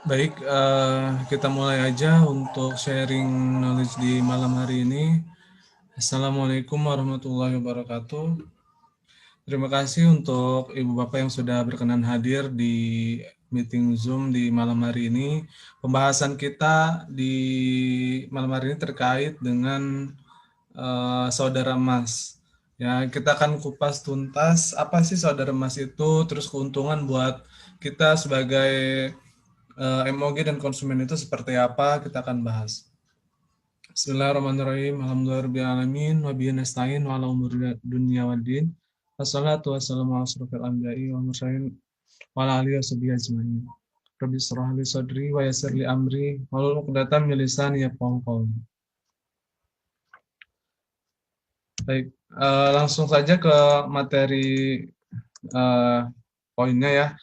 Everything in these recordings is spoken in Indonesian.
Baik, kita mulai aja untuk sharing knowledge di malam hari ini. Assalamualaikum warahmatullahi wabarakatuh. Terima kasih untuk Ibu Bapak yang sudah berkenan hadir di meeting Zoom di malam hari ini. Pembahasan kita di malam hari ini terkait dengan saudara emas. Ya, kita akan kupas tuntas apa sih saudara emas itu, terus keuntungan buat kita sebagai MOG dan konsumen itu seperti apa, kita akan bahas. Bismillahirrahmanirrahim. Alhamdulillahirrahmanirrahim. Wabihi nasta'in wa ala umuri dunya waddin. Wassalatu wassalamu ala asrofil anbiya'i wa mursalin wa ala alihi washabihi ajma'in. Rabbi israh li sadri wa yassir li amri wahlul 'uqdatam min lisani yafqahu qawli. Baik, langsung saja ke materi poinnya ya.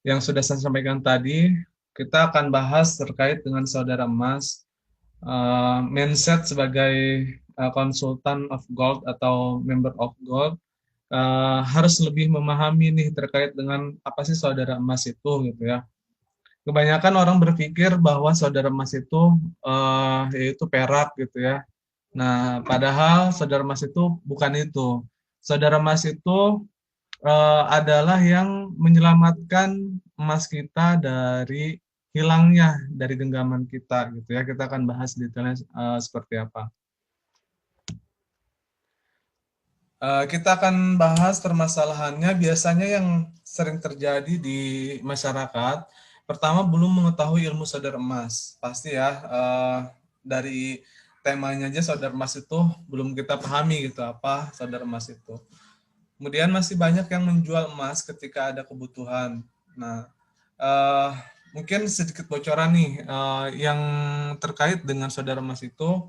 Yang sudah saya sampaikan tadi, kita akan bahas terkait dengan saudara emas, mindset sebagai konsultan of gold atau member of gold, harus lebih memahami nih terkait dengan apa sih saudara emas itu gitu ya. Kebanyakan orang berpikir bahwa saudara emas itu yaitu perak gitu ya. Nah, padahal saudara emas itu bukan itu. Saudara emas itu adalah yang menyelamatkan emas kita dari hilangnya dari genggaman kita gitu ya. Kita akan bahas detailnya seperti apa. Kita akan bahas permasalahannya biasanya yang sering terjadi di masyarakat. Pertama, belum mengetahui ilmu saudara emas. Pasti ya, dari temanya aja saudara emas itu belum kita pahami gitu apa saudara emas itu. Kemudian masih banyak yang menjual emas ketika ada kebutuhan. Nah, mungkin sedikit bocoran nih yang terkait dengan saudara emas itu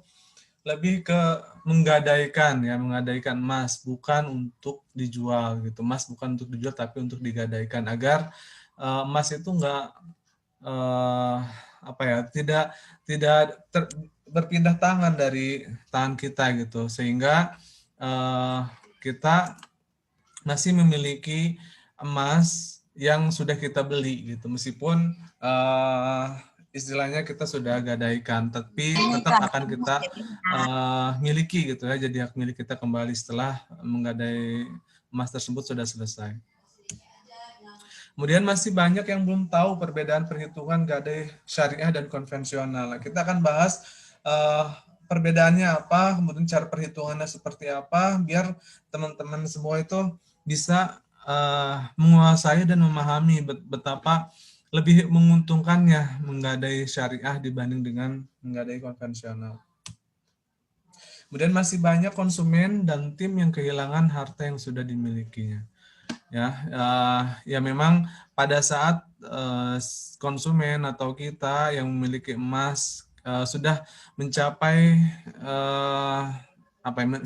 lebih ke menggadaikan ya, menggadaikan emas bukan untuk dijual gitu. Emas bukan untuk dijual tapi untuk digadaikan agar emas itu enggak apa ya, tidak berpindah tangan dari tangan kita gitu. Sehingga kita masih memiliki emas yang sudah kita beli gitu, meskipun istilahnya kita sudah gadaikan, tapi tetap akan kita miliki gitu ya, jadi hak milik kita kembali setelah menggadai emas tersebut sudah selesai. Kemudian masih banyak yang belum tahu perbedaan perhitungan gadai syariah dan konvensional. Kita akan bahas perbedaannya apa, kemudian cara perhitungannya seperti apa, biar teman-teman semua itu bisa menguasai dan memahami betapa lebih menguntungkannya menggadai syariah dibanding dengan menggadai konvensional. Kemudian masih banyak konsumen dan tim yang kehilangan harta yang sudah dimilikinya. Ya memang pada saat konsumen atau kita yang memiliki emas sudah mencapai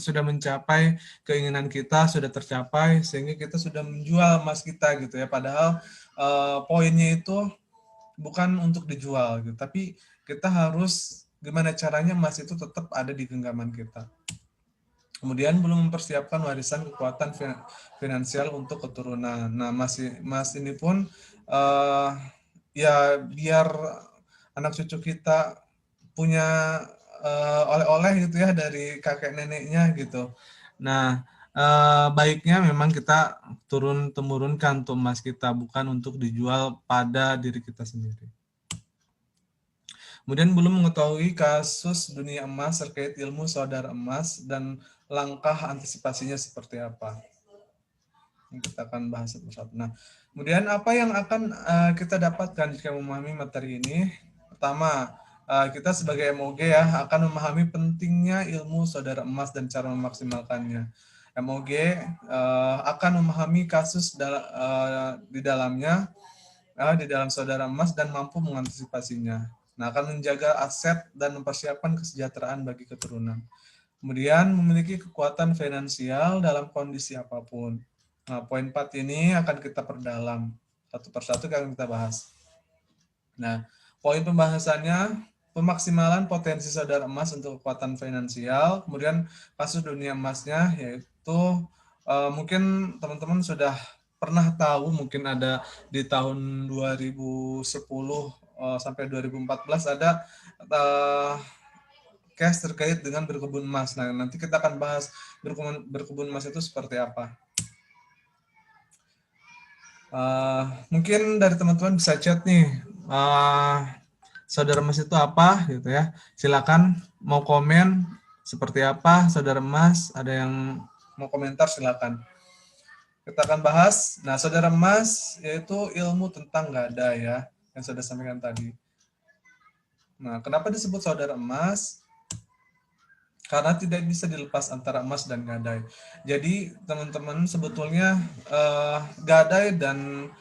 sudah mencapai keinginan kita, sudah tercapai sehingga kita sudah menjual emas kita gitu ya, padahal poinnya itu bukan untuk dijual gitu, tapi kita harus gimana caranya emas itu tetap ada di genggaman kita. Kemudian belum mempersiapkan warisan kekuatan finansial untuk keturunan. Nah, mas ini pun ya biar anak cucu kita punya oleh-oleh gitu ya dari kakek neneknya gitu. Nah, baiknya memang kita turun-temurunkan untuk emas kita, bukan untuk dijual pada diri kita sendiri. Kemudian belum mengetahui kasus dunia emas terkait ilmu saudara emas dan langkah antisipasinya seperti apa. Kita akan bahas satu-satu. Nah, kemudian apa yang akan kita dapatkan jika memahami materi ini? Pertama, kita sebagai MOG ya akan memahami pentingnya ilmu saudara emas dan cara memaksimalkannya. MOG akan memahami kasus di dalamnya, di dalam saudara emas dan mampu mengantisipasinya. Nah, akan menjaga aset dan mempersiapkan kesejahteraan bagi keturunan. Kemudian memiliki kekuatan finansial dalam kondisi apapun. Nah, poin 4 ini akan kita perdalam. Satu persatu akan kita bahas. Nah, poin pembahasannya, pemaksimalan potensi saudara emas untuk kekuatan finansial, kemudian kasus dunia emasnya, yaitu mungkin teman-teman sudah pernah tahu, mungkin ada di tahun 2010 sampai 2014 ada case terkait dengan berkebun emas. Nah, nanti kita akan bahas berkebun emas itu seperti apa. Mungkin dari teman-teman bisa chat nih, saudara emas itu apa gitu ya. Silakan mau komen seperti apa saudara emas, ada yang mau komentar silakan. Kita akan bahas. Nah, saudara emas yaitu ilmu tentang gadai ya, yang sudah sampaikan tadi. Nah, kenapa disebut saudara emas? Karena tidak bisa dilepas antara emas dan gadai. Jadi teman-teman sebetulnya gadai dan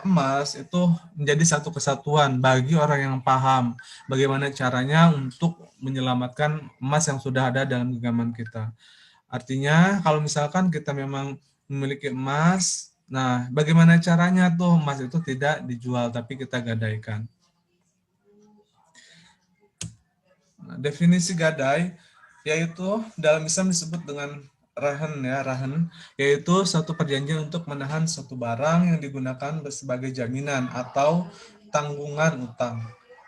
emas itu menjadi satu kesatuan bagi orang yang paham bagaimana caranya untuk menyelamatkan emas yang sudah ada dalam genggaman kita. Artinya kalau misalkan kita memang memiliki emas, nah bagaimana caranya tuh emas itu tidak dijual tapi kita gadaikan. Nah, definisi gadai yaitu dalam Islam disebut dengan rahan ya, rahan yaitu suatu perjanjian untuk menahan suatu barang yang digunakan sebagai jaminan atau tanggungan utang.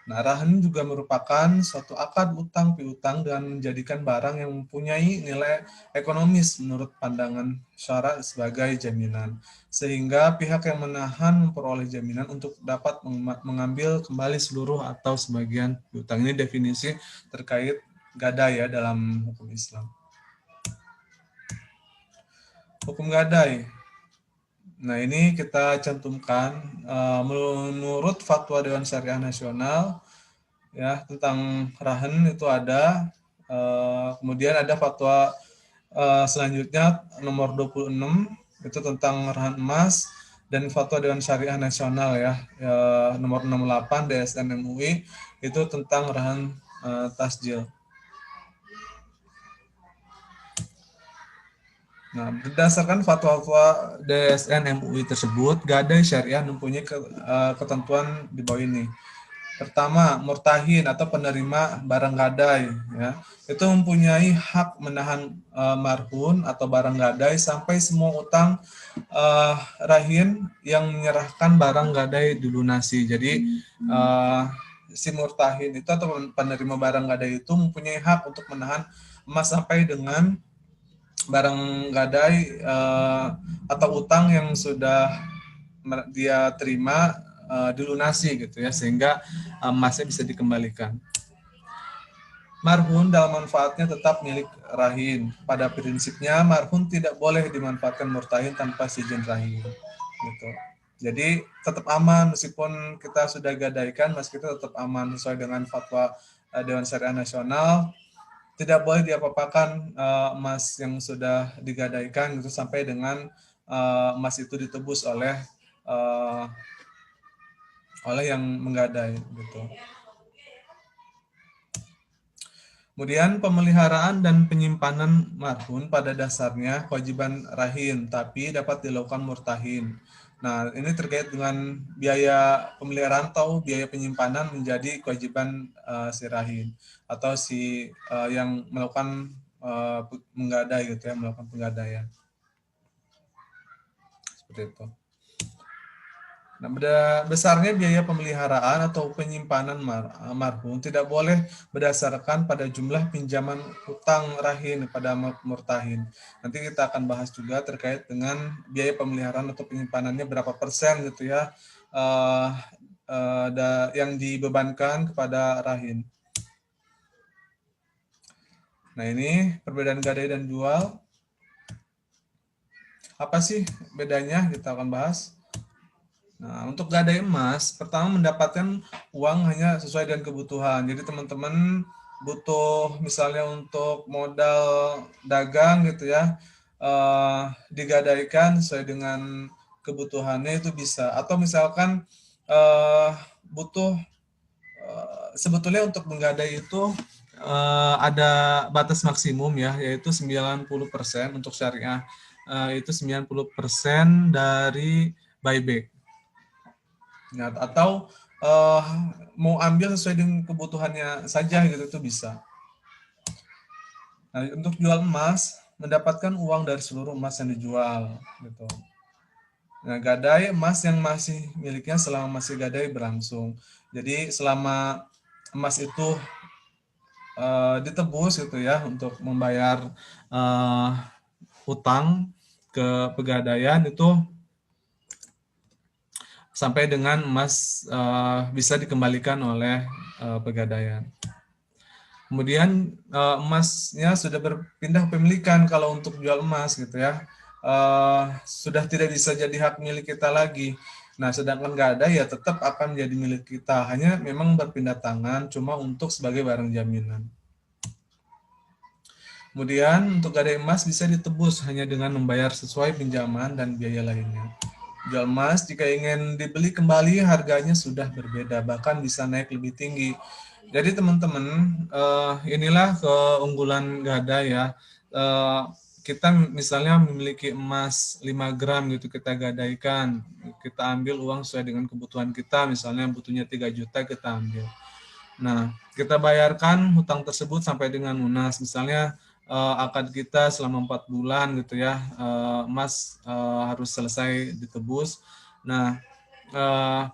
Nah, rahan juga merupakan suatu akad utang piutang dengan menjadikan barang yang mempunyai nilai ekonomis menurut pandangan syara sebagai jaminan. Sehingga pihak yang menahan memperoleh jaminan untuk dapat mengambil kembali seluruh atau sebagian piutang. Ini definisi terkait gadai ya dalam hukum Islam. Hukum gadai. Nah, ini kita cantumkan menurut Fatwa Dewan Syariah Nasional ya tentang rahan itu ada. Kemudian ada fatwa selanjutnya nomor 26 itu tentang rahan emas, dan Fatwa Dewan Syariah Nasional ya, nomor 68 DSN MUI itu tentang rahan tasjil. Nah, berdasarkan fatwa-fatwa DSN MUI tersebut, gadai syariah mempunyai ketentuan di bawah ini. Pertama, murtahin atau penerima barang gadai, ya, itu mempunyai hak menahan marhun atau barang gadai sampai semua utang rahin yang menyerahkan barang gadai dilunasi. Jadi si murtahin itu atau penerima barang gadai itu mempunyai hak untuk menahan emas sampai dengan barang gadai atau utang yang sudah dia terima dilunasi gitu ya, sehingga emasnya bisa dikembalikan. Marhun dalam manfaatnya tetap milik rahin. Pada prinsipnya marhun tidak boleh dimanfaatkan murtahin tanpa izin rahin. Gitu. Jadi tetap aman meskipun kita sudah gadaikan, mas kita tetap aman sesuai dengan fatwa Dewan Syariah Nasional. Tidak boleh diapa-apakan emas yang sudah digadaikan gitu sampai dengan emas itu ditebus oleh yang menggadai gitu. Kemudian pemeliharaan dan penyimpanan marhun pada dasarnya kewajiban rahin, tapi dapat dilakukan murtahin. Nah, ini terkait dengan biaya pemeliharaan atau biaya penyimpanan menjadi kewajiban si rahin atau si yang melakukan menggadai gitu ya, melakukan penggadaian. Seperti itu. Nah, besarnya biaya pemeliharaan atau penyimpanan marhum tidak boleh berdasarkan pada jumlah pinjaman utang rahin pada murtahin. Nanti kita akan bahas juga terkait dengan biaya pemeliharaan atau penyimpanannya berapa persen gitu ya, yang dibebankan kepada rahin. Nah, ini perbedaan gadai dan jual. Apa sih bedanya? Kita akan bahas. Nah, untuk gadai emas, pertama mendapatkan uang hanya sesuai dengan kebutuhan. Jadi teman-teman butuh misalnya untuk modal dagang gitu ya, digadaikan sesuai dengan kebutuhannya itu bisa. Atau misalkan butuh sebetulnya untuk menggadai itu ada batas maksimum ya, yaitu 90% untuk syariah. Itu 90% dari buyback. Ya, atau mau ambil sesuai dengan kebutuhannya saja gitu itu bisa. Nah, untuk jual emas mendapatkan uang dari seluruh emas yang dijual gitu. Nah, gadai emas yang masih miliknya selama masih gadai berlangsung. Jadi selama emas itu ditebus gitu ya untuk membayar uh, hutang ke pegadaian itu sampai dengan emas bisa dikembalikan oleh pegadaian. Kemudian emasnya sudah berpindah pemilikan kalau untuk jual emas gitu ya. Sudah tidak bisa jadi hak milik kita lagi. Nah, sedangkan gadai ya tetap akan jadi milik kita. Hanya memang berpindah tangan cuma untuk sebagai barang jaminan. Kemudian untuk gadai emas bisa ditebus hanya dengan membayar sesuai pinjaman dan biaya lainnya. Jual emas jika ingin dibeli kembali harganya sudah berbeda, bahkan bisa naik lebih tinggi. Jadi teman-teman, inilah keunggulan gadai ya. Eh, kita misalnya memiliki emas 5 gram gitu, kita gadaikan, kita ambil uang sesuai dengan kebutuhan kita, misalnya butuhnya 3 juta kita ambil. Nah, kita bayarkan hutang tersebut sampai dengan lunas. Misalnya akad kita selama 4 bulan gitu ya, emas harus selesai ditebus. Nah,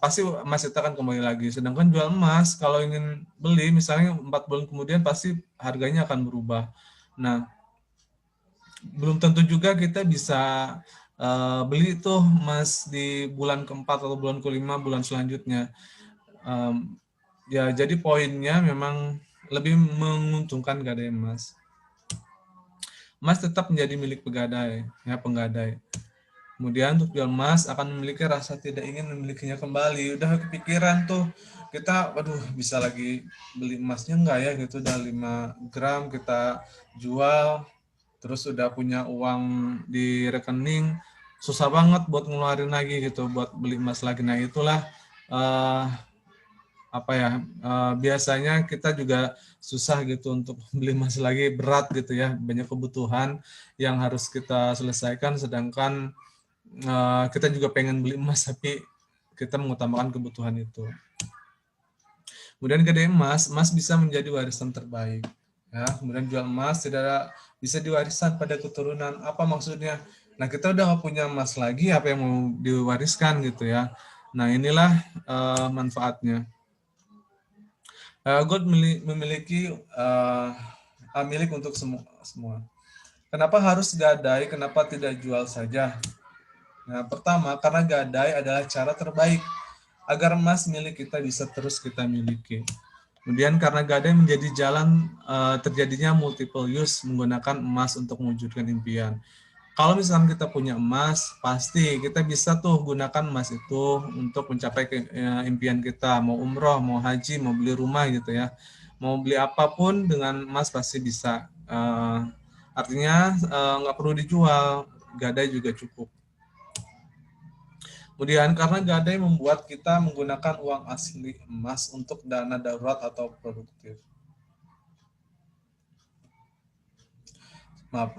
pasti emas itu akan kembali lagi. Sedangkan jual emas, kalau ingin beli, misalnya 4 bulan kemudian pasti harganya akan berubah. Nah, belum tentu juga kita bisa beli tuh emas di bulan keempat atau bulan kelima bulan selanjutnya. Ya, jadi poinnya memang lebih menguntungkan gadai emas. Emas tetap menjadi milik pegadai, ya penggadai. Kemudian untuk jual emas akan memiliki rasa tidak ingin memilikinya kembali. Udah kepikiran tuh, kita, waduh bisa lagi beli emasnya enggak ya gitu, udah 5 gram kita jual, terus udah punya uang di rekening, susah banget buat ngeluarin lagi gitu, buat beli emas lagi. Nah itulah uh, apa ya biasanya kita juga susah gitu untuk beli emas lagi, berat gitu ya, banyak kebutuhan yang harus kita selesaikan, sedangkan kita juga pengen beli emas tapi kita mengutamakan kebutuhan itu. Kemudian gede emas bisa menjadi warisan terbaik ya. Kemudian jual emas tidak bisa diwariskan pada keturunan. Apa maksudnya? Nah, kita udah nggak punya emas lagi, apa yang mau diwariskan gitu ya. Nah, inilah manfaatnya. Gold memiliki milik untuk semua. Kenapa harus gadai? Kenapa tidak jual saja? Nah, pertama, karena gadai adalah cara terbaik agar emas milik kita bisa terus kita miliki. Kemudian karena gadai menjadi jalan terjadinya multiple use menggunakan emas untuk mewujudkan impian. Kalau misalnya kita punya emas, pasti kita bisa tuh gunakan emas itu untuk mencapai impian kita. Mau umroh, mau haji, mau beli rumah gitu ya. Mau beli apapun dengan emas pasti bisa. Artinya nggak perlu dijual, gadai juga cukup. Kemudian karena gadai membuat kita menggunakan uang asli emas untuk dana darurat atau produktif.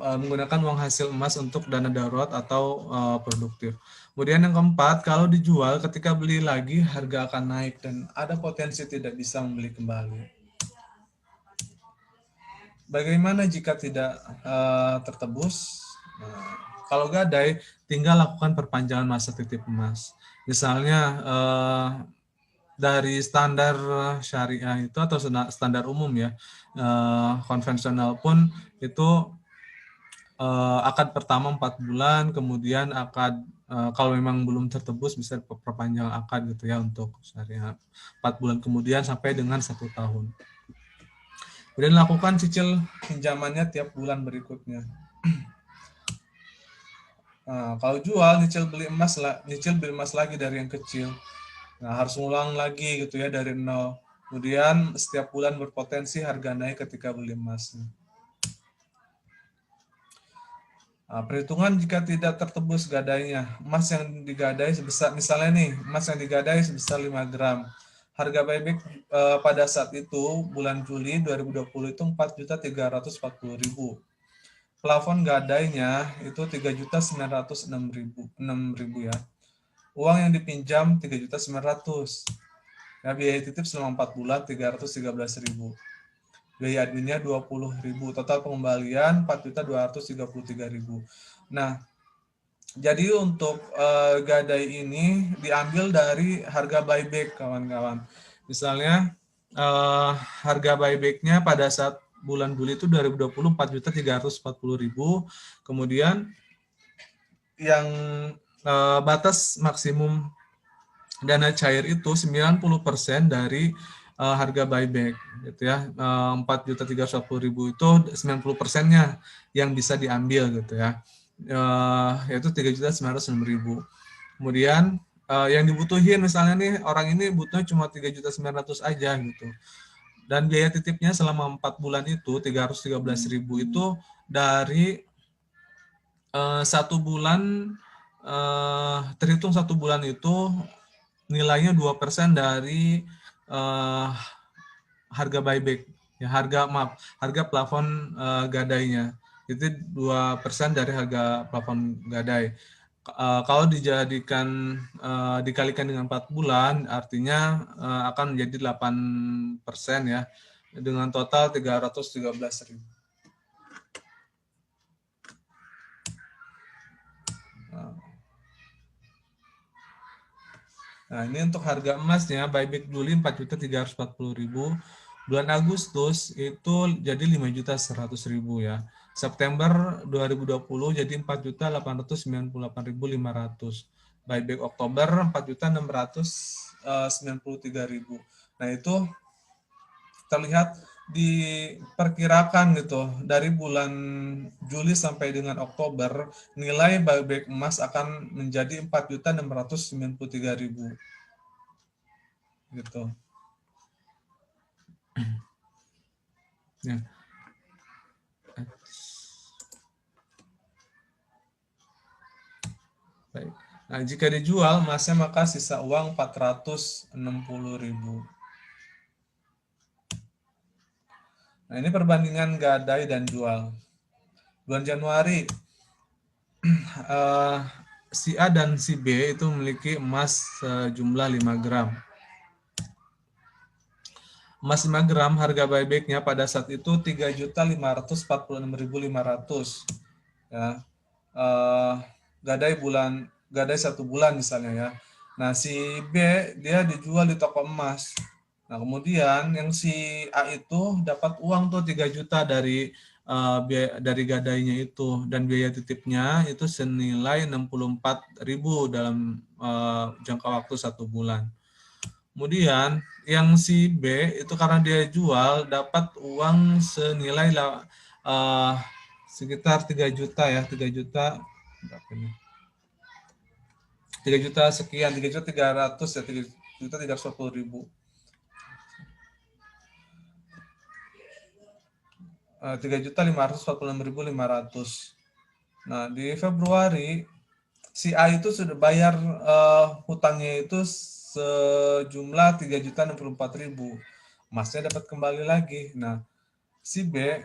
Menggunakan uang hasil emas untuk dana darurat atau produktif. Kemudian yang keempat, kalau dijual ketika beli lagi harga akan naik dan ada potensi tidak bisa membeli kembali. Bagaimana jika tidak tertebus? Nah, kalau gadai, tinggal lakukan perpanjangan masa titip emas. Misalnya dari standar syariah itu atau standar umum ya, konvensional pun itu akad pertama 4 bulan, kemudian akad kalau memang belum tertebus bisa perpanjang akad gitu ya untuk syariah 4 bulan kemudian sampai dengan 1 tahun. Kemudian lakukan cicil pinjamannya tiap bulan berikutnya. Nah, kalau jual nyicil beli emas lagi dari yang kecil. Nah, harus ngulang lagi gitu ya dari nol. Kemudian setiap bulan berpotensi harga naik ketika beli emasnya. Nah, perhitungan jika tidak tertebus gadainya. Emas yang digadai sebesar, misalnya nih, emas yang digadai sebesar 5 gram. Harga buyback pada saat itu, bulan Juli 2020 itu 4.340.000. Plafon gadainya itu 3.906.000 ya. Uang yang dipinjam 3.900.000. Ya, biaya titip selama 4 bulan 313.000. Biaya adminnya 20.000. Total pengembalian 4.233.000. Nah, Jadi untuk gadai ini diambil dari harga buyback, kawan-kawan. Misalnya harga buybacknya pada saat bulan Juli itu 2020 4.340.000. Kemudian yang batas maksimum dana cair itu 90% dari harga buyback, gitu ya. 4.340.000 itu 90%-nya yang bisa diambil, gitu ya. Yaitu 3.906.000. Kemudian yang dibutuhin misalnya nih orang ini butuhnya cuma 3.900.000 aja gitu. Dan biaya titipnya selama 4 bulan itu 313.000 itu dari 1 bulan, terhitung 1 bulan itu nilainya 2% dari harga buyback, ya harga plafon gadainya itu 2% dari harga plafon gadai. Kalau dikalikan dengan 4 bulan, artinya akan menjadi 8% ya, dengan total 313.000. Nah, ini untuk harga emasnya, buyback Juli 4.340.000. Bulan Agustus itu jadi 5.100.000 ya. September 2020 jadi 4.898.500. Buyback Oktober 4.693.000. Nah, itu terlihat diperkirakan gitu dari bulan Juli sampai dengan Oktober nilai buyback emas akan menjadi 4.693.000 gitu ya. Baik. Nah, jika dijual emasnya maka sisa uang 460.000. Nah, ini perbandingan gadai dan jual. Bulan Januari si A dan si B itu memiliki emas sejumlah 5 gram. Emas 5 gram harga buybacknya pada saat itu 3.546.500 ya. Gadai 1 bulan misalnya ya. Nah, si B dia dijual di toko emas. Nah, kemudian yang si A itu dapat uang tuh 3 juta dari gadainya itu, dan biaya titipnya itu senilai 64.000 dalam jangka waktu 1 bulan. Kemudian yang si B itu karena dia jual dapat uang senilai sekitar 3 juta ya, 3 juta berapa ini? 3 juta sekian, 3.300.000 ya, 3.340.000. 3.546.500. Nah, di Februari si A itu sudah bayar hutangnya itu sejumlah 3.064.000. Emasnya dapat kembali lagi. Nah, si B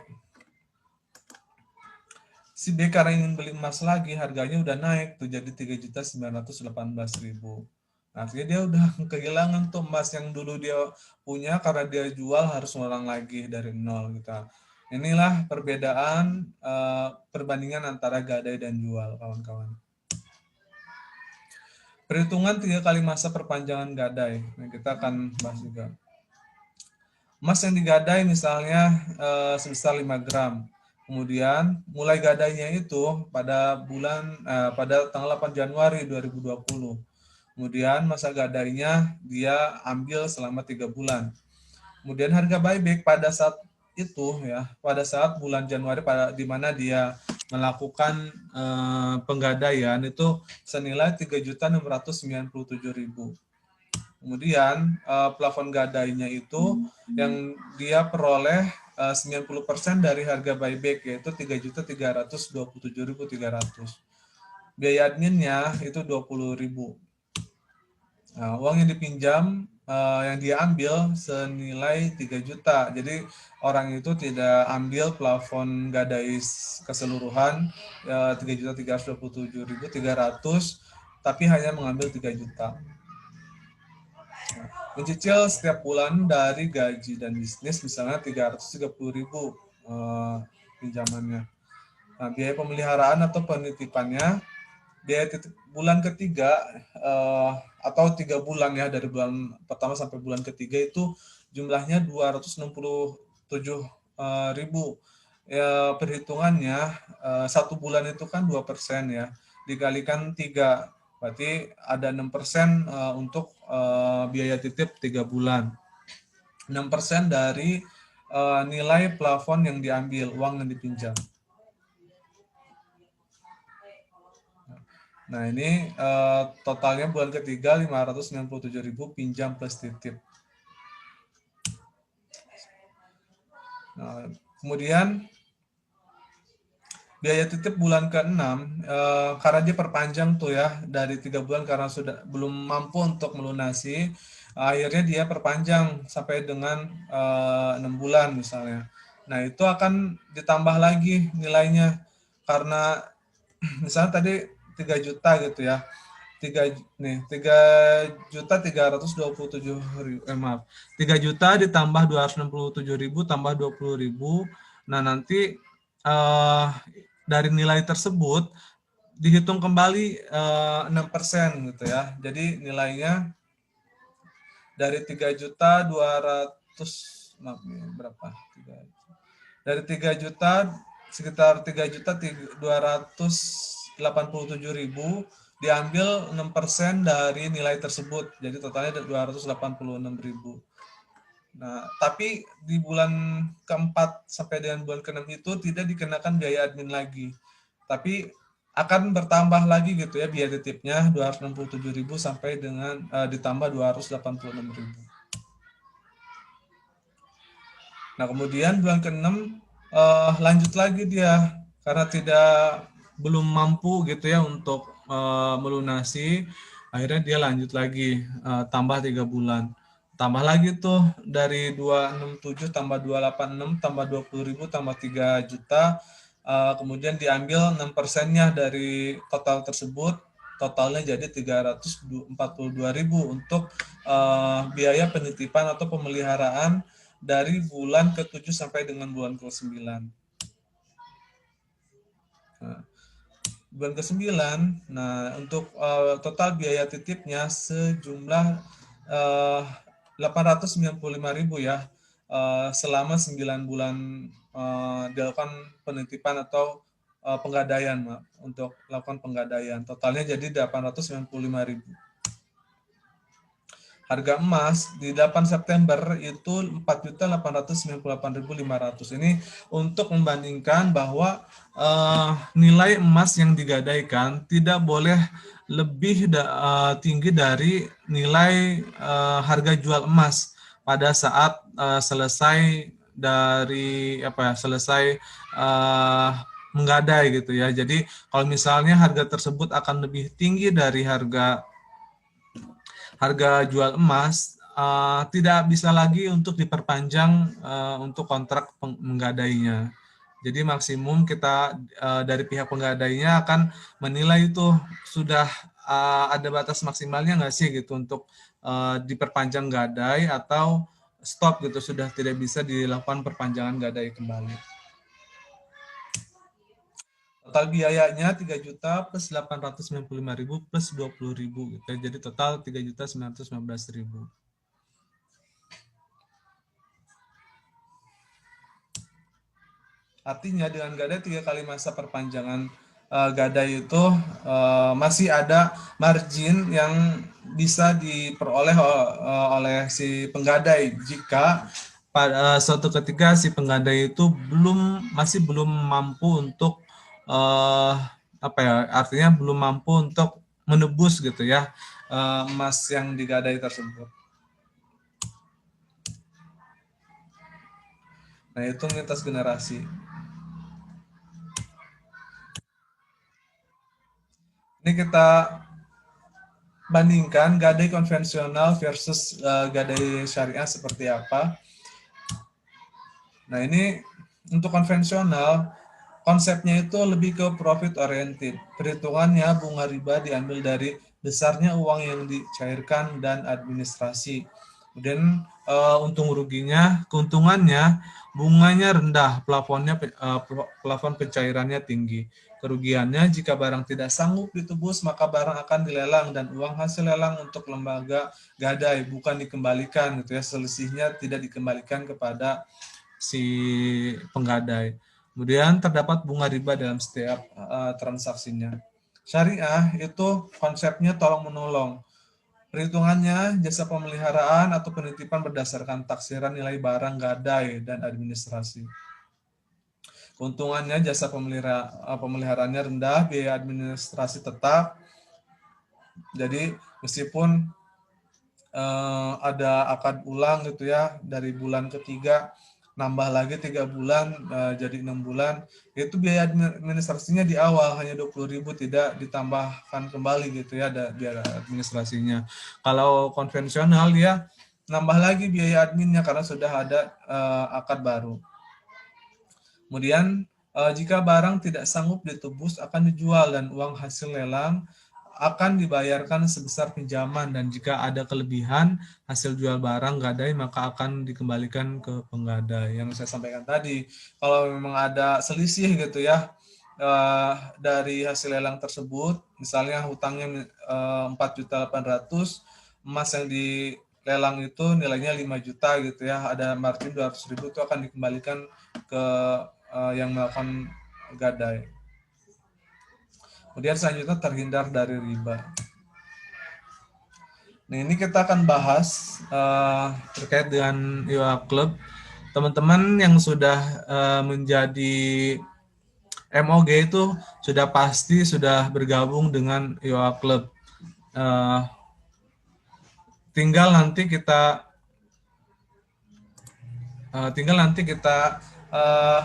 karena ingin beli emas lagi, harganya udah naik tuh jadi 3.918.000. Nah, artinya dia udah kehilangan tuh emas yang dulu dia punya karena dia jual harus ngulang lagi dari nol gitu. Inilah perbedaan perbandingan antara gadai dan jual, kawan-kawan. Perhitungan 3 kali masa perpanjangan gadai. Nah, kita akan bahas juga. Emas yang digadai misalnya sebesar 5 gram. Kemudian mulai gadainya itu pada tanggal 8 Januari 2020. Kemudian masa gadainya dia ambil selama 3 bulan. Kemudian harga buyback pada saat itu ya, pada saat bulan Januari di mana dia melakukan penggadaian itu senilai 3.697.000. Kemudian plafon gadainya itu yang dia peroleh 90% dari harga buyback yaitu 3.327.300. Biaya adminnya itu 20.000. Nah, uang yang dipinjam yang dia ambil senilai 3 juta. Jadi orang itu tidak ambil plafon gadai keseluruhan 3.327.300 tapi hanya mengambil 3 juta. Mencicil setiap bulan dari gaji dan bisnis misalnya 330.000 pinjamannya. Nah, biaya pemeliharaan atau penitipannya biaya titip bulan ketiga atau 3 bulan ya, dari bulan pertama sampai bulan ketiga itu jumlahnya 267.000. Ya, perhitungannya 1 bulan itu kan 2% ya, dikalikan 3, berarti ada 6% untuk biaya titip 3 bulan. 6% dari nilai plafon yang diambil, uang yang dipinjam. Nah, ini totalnya bulan ketiga 597.000 pinjam plus titip. Nah, kemudian biaya titip bulan ke-6 karena dia perpanjang tuh ya, dari 3 bulan karena sudah belum mampu untuk melunasi, akhirnya dia perpanjang sampai dengan 6 bulan misalnya. Nah, itu akan ditambah lagi nilainya karena misalnya tadi 3 juta gitu ya. 3 juta ditambah 267.000 tambah 20.000. Nah, nanti dari nilai tersebut dihitung kembali 6% gitu ya. Jadi nilainya dari 3.200.000 berapa? Dari 3 juta sekitar 3.287.000 diambil 6% dari nilai tersebut. Jadi totalnya 286.000. Nah, tapi di bulan keempat sampai dengan bulan ke-6 itu tidak dikenakan biaya admin lagi. Tapi akan bertambah lagi gitu ya biaya titipnya 267.000 sampai dengan ditambah 286.000. Nah, kemudian bulan ke-6 lanjut lagi dia karena belum mampu gitu ya untuk melunasi, akhirnya dia lanjut lagi tambah 3 bulan. Tambah lagi tuh dari 267 tambah 286 tambah 20.000 tambah 3 juta, kemudian diambil 6%-nya dari total tersebut, totalnya jadi 342.000 untuk biaya penitipan atau pemeliharaan dari bulan ke-7 sampai dengan bulan ke-9. Nah, bulan ke-9, nah untuk total biaya titipnya sejumlah 895.000 ya, selama 9 bulan dilakukan penitipan atau penggadaian, untuk lakukan penggadaian. Totalnya jadi 895.000. Harga emas di 8 September itu 4.898.500. Ini untuk membandingkan bahwa nilai emas yang digadaikan tidak boleh lebih tinggi dari nilai harga jual emas pada saat selesai menggadai gitu ya. Jadi kalau misalnya harga tersebut akan lebih tinggi dari harga jual emas, tidak bisa lagi untuk diperpanjang untuk kontrak menggadainya. Jadi maksimum kita dari pihak penggadainya akan menilai itu sudah ada batas maksimalnya nggak sih gitu untuk diperpanjang gadai atau stop gitu, sudah tidak bisa dilakukan perpanjangan gadai kembali. Total biayanya 3 juta plus 895.000 plus 20.000 gitu. Jadi total 3.919.000. Artinya dengan gadai 3 kali masa perpanjangan gadai itu masih ada margin yang bisa diperoleh oleh si penggadai jika pada suatu ketika si penggadai itu masih belum mampu untuk artinya belum mampu untuk menebus gitu ya emas yang digadai tersebut. Nah, itu lintas generasi. Ini kita bandingkan gadai konvensional versus gadai syariah seperti apa. Nah, ini untuk konvensional konsepnya itu lebih ke profit oriented. Perhitungannya bunga riba diambil dari besarnya uang yang dicairkan dan administrasi. Kemudian untung ruginya, keuntungannya bunganya rendah, plafon pencairannya tinggi. Kerugiannya jika barang tidak sanggup ditebus maka barang akan dilelang dan uang hasil lelang untuk lembaga gadai bukan dikembalikan gitu ya, selisihnya tidak dikembalikan kepada si penggadai. Kemudian terdapat bunga riba dalam setiap transaksinya. Syariah itu konsepnya tolong menolong. Perhitungannya jasa pemeliharaan atau penitipan berdasarkan taksiran nilai barang gadai dan administrasi. Keuntungannya jasa pemeliharaannya rendah, biaya administrasi tetap. Jadi meskipun ada akad ulang gitu ya dari bulan ketiga nambah lagi 3 bulan jadi 6 bulan, itu biaya administrasinya di awal hanya 20.000, tidak ditambahkan kembali gitu ya ada biaya administrasinya. Kalau konvensional ya nambah lagi biaya adminnya karena sudah ada akad baru. Kemudian jika barang tidak sanggup ditebus akan dijual dan uang hasil lelang akan dibayarkan sebesar pinjaman, dan jika ada kelebihan hasil jual barang gadai maka akan dikembalikan ke penggadai. Yang saya sampaikan tadi, kalau memang ada selisih gitu ya dari hasil lelang tersebut, misalnya hutangnya 4.800.000, emas yang dilelang itu nilainya 5 juta gitu ya, ada margin 200.000, itu akan dikembalikan ke yang melakukan gadai. Kemudian selanjutnya terhindar dari riba. Nah, ini kita akan bahas terkait dengan IOA Club. Teman-teman yang sudah menjadi MOG itu sudah pasti sudah bergabung dengan IOA Club. Tinggal nanti kita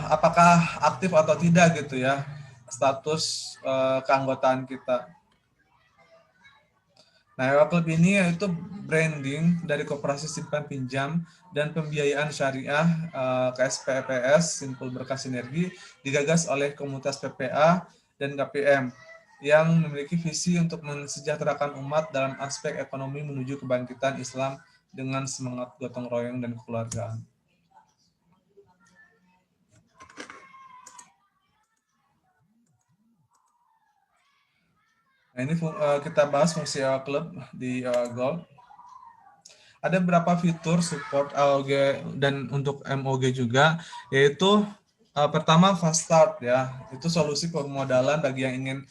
apakah aktif atau tidak gitu ya, status keanggotaan kita. Nah, IOA Club ini yaitu branding dari Koperasi Simpan Pinjam dan Pembiayaan Syariah KSPPS Simpul Berkah Sinergi, digagas oleh komunitas PPA dan KPM yang memiliki visi untuk mensejahterakan umat dalam aspek ekonomi menuju kebangkitan Islam dengan semangat gotong royong dan kekeluargaan. Nah, ini kita bahas fungsi IOA Club di IOA Gold. Ada beberapa fitur support AOG dan untuk MOG juga, yaitu pertama fast start ya, itu solusi permodalan bagi yang ingin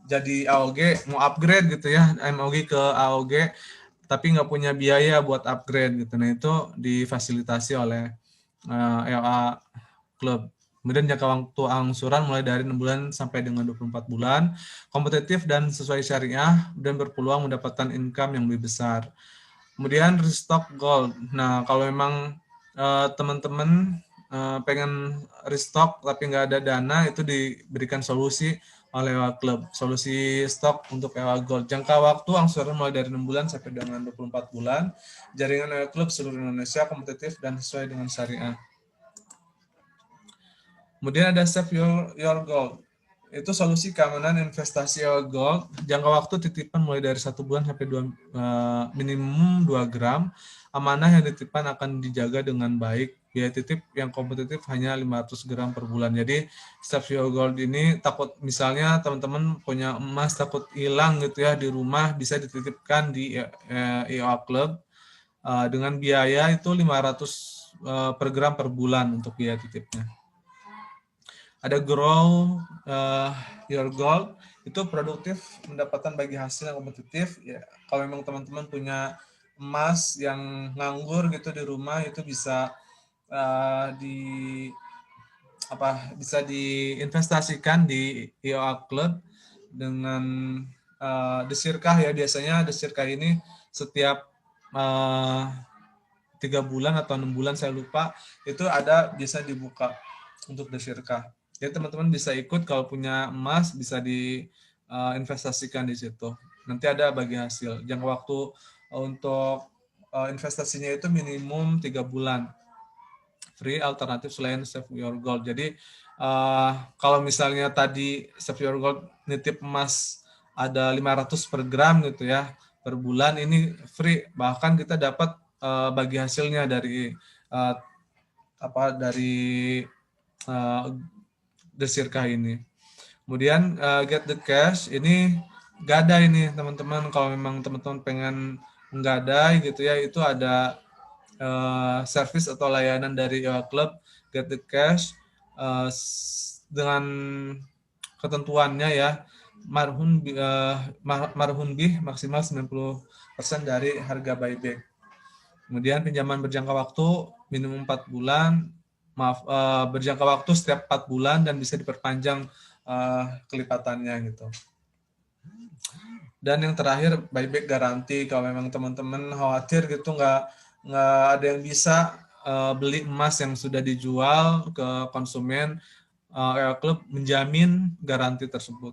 jadi AOG, mau upgrade gitu ya, MOG ke AOG, tapi nggak punya biaya buat upgrade gitu. Nah, itu difasilitasi oleh EOA Club. Kemudian jangka waktu angsuran mulai dari 6 bulan sampai dengan 24 bulan, kompetitif dan sesuai syariah, dan berpeluang mendapatkan income yang lebih besar. Kemudian restock gold. Nah, kalau memang teman-teman pengen restock tapi nggak ada dana, itu diberikan solusi oleh EOA Club, solusi stok untuk EOA Gold. Jangka waktu angsuran mulai dari 6 bulan sampai dengan 24 bulan. Jaringan EOA Club seluruh Indonesia, kompetitif dan sesuai dengan syariah. Kemudian ada Save Your Gold. Itu solusi keamanan investasi EOA Gold. Jangka waktu titipan mulai dari 1 bulan sampai minimum 2 gram. Amanah yang dititipkan akan dijaga dengan baik. Biaya titip yang kompetitif hanya 500 gram per bulan. Jadi Save Your Gold ini takut misalnya teman-teman punya emas takut hilang gitu ya di rumah, bisa dititipkan di EOA Club dengan biaya itu 500 per gram per bulan untuk biaya titipnya. Ada Grow Your Gold, itu produktif, mendapatkan bagi hasil yang kompetitif. Ya, kalau memang teman-teman punya emas yang nganggur gitu di rumah, itu bisa bisa diinvestasikan di IOA Club dengan desirkah ya, biasanya desirkah ini setiap 3 bulan atau 6 bulan saya lupa, itu ada bisa dibuka untuk desirkah. Jadi teman-teman bisa ikut, kalau punya emas bisa diinvestasikan di situ. Nanti ada bagi hasil. Jangka waktu untuk investasinya itu minimum 3 bulan. Free alternatif selain Save Your Gold. Jadi kalau misalnya tadi Save Your Gold nitip emas ada 500 per gram gitu ya, per bulan ini free, bahkan kita dapat bagi hasilnya dari dari Desirkah ini. Kemudian get the cash ini gadai nih teman-teman, kalau memang teman-teman pengen menggadai gitu ya, itu ada service atau layanan dari klub get the cash dengan ketentuannya ya, marhun bih maksimal 90% dari harga buyback. Kemudian pinjaman berjangka waktu minimum 4 bulan, berjangka waktu setiap 4 bulan dan bisa diperpanjang kelipatannya gitu. Dan yang terakhir buyback garanti, kalau memang teman-teman khawatir gitu nggak ada yang bisa beli emas yang sudah dijual ke konsumen, klub menjamin garansi tersebut.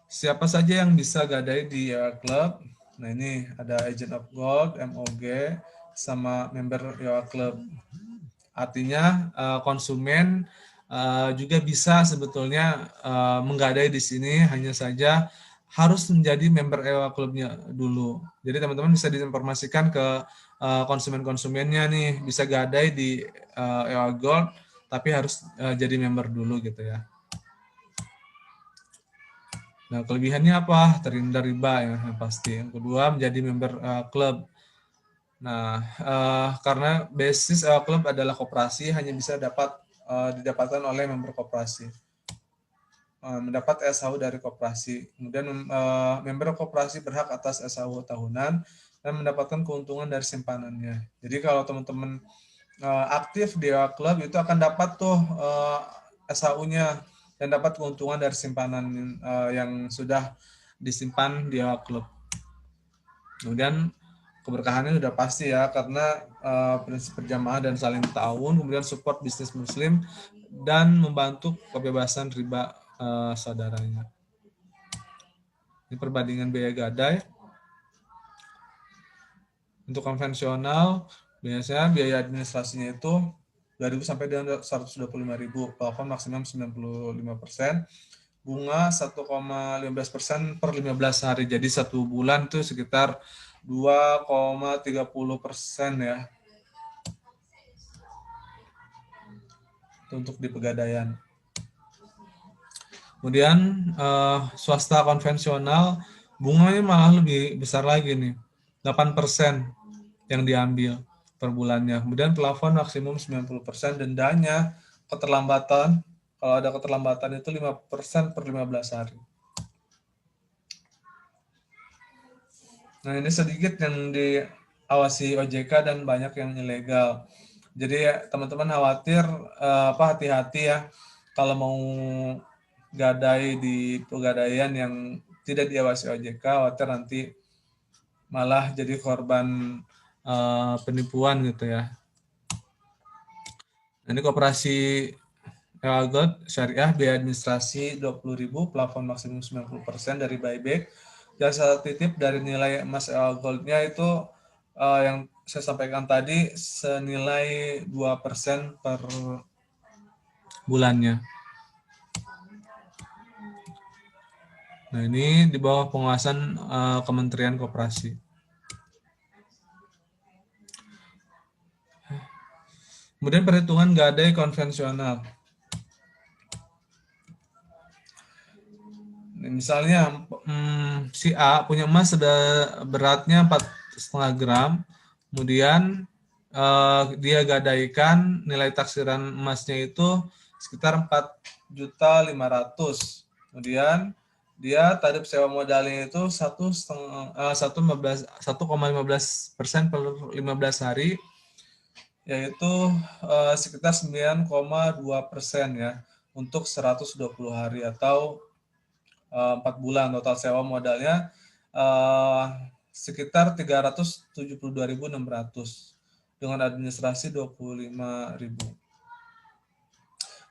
Siapa saja yang bisa gadai di klub? Nah ini ada Agent of Gold, MOG, sama member Club. Artinya konsumen juga bisa sebetulnya menggadai di sini, hanya saja harus menjadi member EWA Clubnya dulu. Jadi teman-teman bisa diinformasikan ke konsumen-konsumennya nih, bisa gadai di EWA Gold, tapi harus jadi member dulu gitu ya. Nah, kelebihannya apa? Terhindar riba ya, yang pasti. Yang kedua, menjadi member klub. Nah, karena basis klub adalah koperasi, hanya bisa didapatkan oleh member koperasi. Mendapat SHU dari koperasi. Kemudian member koperasi berhak atas SHU tahunan dan mendapatkan keuntungan dari simpanannya. Jadi kalau teman-teman aktif di klub itu akan dapat tuh SHU-nya dan dapat keuntungan dari simpanan yang sudah disimpan di klub. Kemudian keberkahannya sudah pasti ya, karena prinsip berjamaah dan saling ta'awun, kemudian support bisnis muslim dan membantu kebebasan riba saudaranya. Ini perbandingan biaya gadai. Untuk konvensional biasanya biaya administrasinya itu 2.000 sampai dengan 125.000, plafon maksimum 95%, bunga 1,15% per 15 hari. Jadi 1 bulan itu sekitar 2,30% ya. Untuk di Pegadaian. Kemudian swasta konvensional bunganya malah lebih besar lagi nih, 8% yang diambil per bulannya. Kemudian plafon maksimum 90%, dendanya keterlambatan, kalau ada keterlambatan itu 5% per 15 hari. Nah ini sedikit yang diawasi OJK dan banyak yang ilegal. Jadi teman-teman khawatir hati-hati ya kalau mau gadai di pegadaian yang tidak diawasi OJK, khawatir nanti malah jadi korban penipuan gitu ya. Ini koperasi EWA syariah biaya administrasi 20.000, plafon maksimum 90% dari buyback. Jasa titip dari nilai emas EWA Gold-nya itu yang saya sampaikan tadi senilai 2% per bulannya. Nah, ini di bawah pengawasan Kementerian Koperasi. Kemudian perhitungan gadai konvensional. Misalnya si A punya emas sudah beratnya 4,5 gram, kemudian dia gadaikan nilai taksiran emasnya itu sekitar 4.500.000. Kemudian dia tarif sewa modalnya itu 1,15% per 15 hari, yaitu sekitar 9,2% ya untuk 120 hari atau 4 bulan. Total sewa modalnya sekitar 372.600 dengan administrasi 25.000.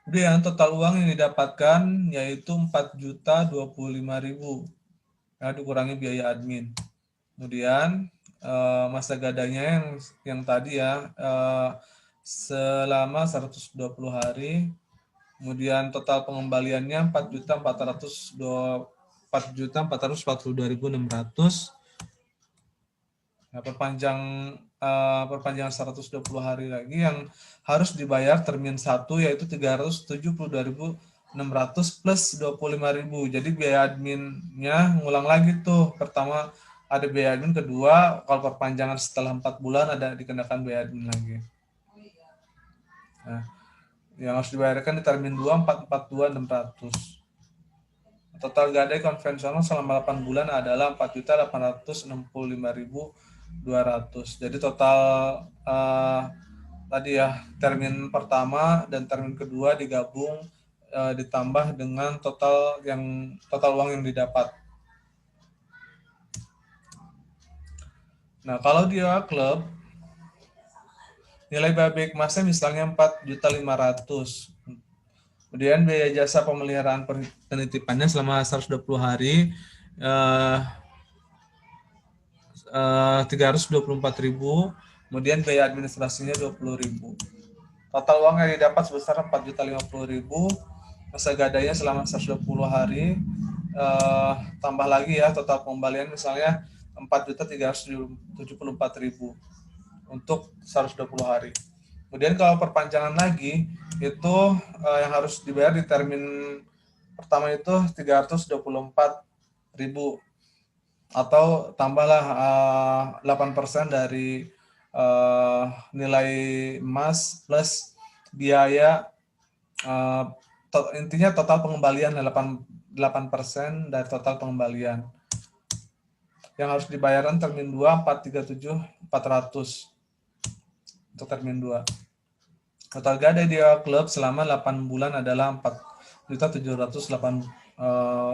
Kemudian total uang yang didapatkan yaitu 4.025.000 ya, dikurangi biaya admin. Kemudian masa gadainya yang tadi ya selama 120 hari. Kemudian total pengembaliannya 4.400.000 4.442.600. Nah, perpanjangan 120 hari lagi yang harus dibayar termin 1 yaitu 372.600 plus 25.000. Jadi biaya adminnya ngulang lagi tuh. Pertama ada biaya admin, kedua kalau perpanjangan setelah 4 bulan ada dikenakan biaya admin lagi. Nah, yang harus dibayarkan di termin 2 442.600. Total gadai konvensional selama 8 bulan adalah 4.865.200. Jadi total tadi ya, termin pertama dan termin kedua digabung ditambah dengan total uang yang didapat. Nah, kalau dia klub nilai baik emasnya misalnya 4.500.000. Kemudian biaya jasa pemeliharaan penitipannya selama 120 hari 324.000. Kemudian biaya administrasinya 20.000. Total uang yang didapat sebesar 4.050.000. Masa gadainya selama 120 hari. Tambah lagi ya total pengembalian misalnya 4.374.000 untuk 120 hari. Kemudian kalau perpanjangan lagi itu yang harus dibayar di termin pertama itu 324.000 atau tambahlah 8% dari nilai emas plus biaya, intinya total pengembalian 8% dari total pengembalian. Yang harus dibayarkan termin 2 437.400 untuk termin 2. Total gadai di klub selama 8 bulan adalah 4.708